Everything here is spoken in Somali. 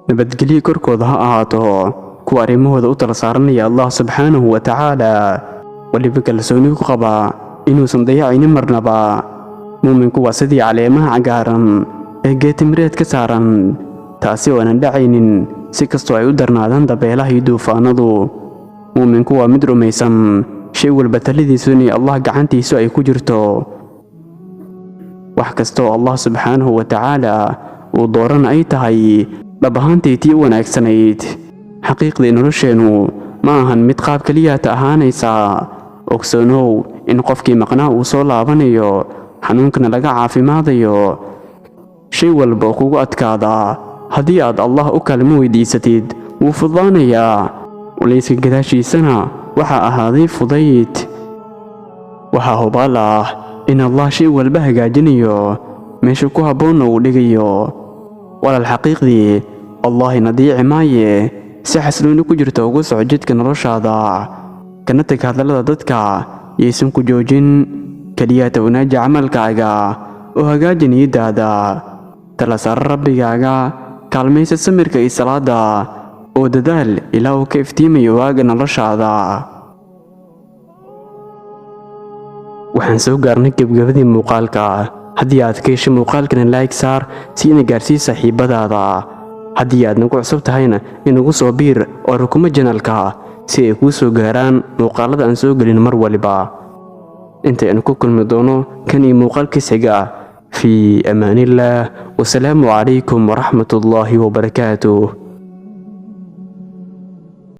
nabadgelyo korkooda ha ahaato kuwa arrimahooda u tala saaranaya Allah subxaanahu wa tacaala waliba kalsooni ku qaba inuusan dayacaynin marnaba. muuminku waa sidii caleemaha cagaaran ee geetimireed ka saaran, taasi oo aanan dhacaynin si kastoo ay u darnaadaan dabeelaha iyo duufaanadu. muuminku waa mid rumaysan shay walba talidiisu inay Allah gacantiisu ay ku jirto. wax kastoo Allah subxaanahu wa tacaala uu doorana ay tahay dhab ahaantii tii wanaagsanayd. xaqiiqdii nolosheennu ma ahan mid qaab keliyaata ahaanaysa. ogsoonow in qofkii maqnaa uu soo laabanayo, xanuunkana laga caafimaadayo. shay walba oo kugu adkaada haddii aad Allah u kaalmo weydiisatid wuu fududaanayaa, culayska gadaashiisana waxaa ahaaday fudayd. waxaa hubaal ah in Allah shay walba hagaajinayo, meesha ku habboonna uu dhigayo. walaal xaqiiqdii Allah ina diici maaye, si xasilooni ku jirta ugu soco jidka noloshaada, kana tag hadallada dadka yaysan ku joojin. keliyaata wanaaji camalkaaga oo hagaaji niyadaada, tala saara rabbigaaga, kaalmaysa samirka iyo salaada, oo dadaal ilaa uu ka iftiimayo waaga noloshaada. waxaan soo gaarnay gebgabadii muuqaalka. haddii aad ka heshay muuqaalkana like saar si ina gaarsii saaxiibadaada. haddii aad nagu cusub tahayna inagu soo biir oo rukumo janalka si ay kuu soo gaaraan muuqaalada aan soo gelin mar waliba. intaynu ku kulmi doono kan iyo muuqaalkiis xiga في أمان الله والسلام عليكم ورحمة الله وبركاته.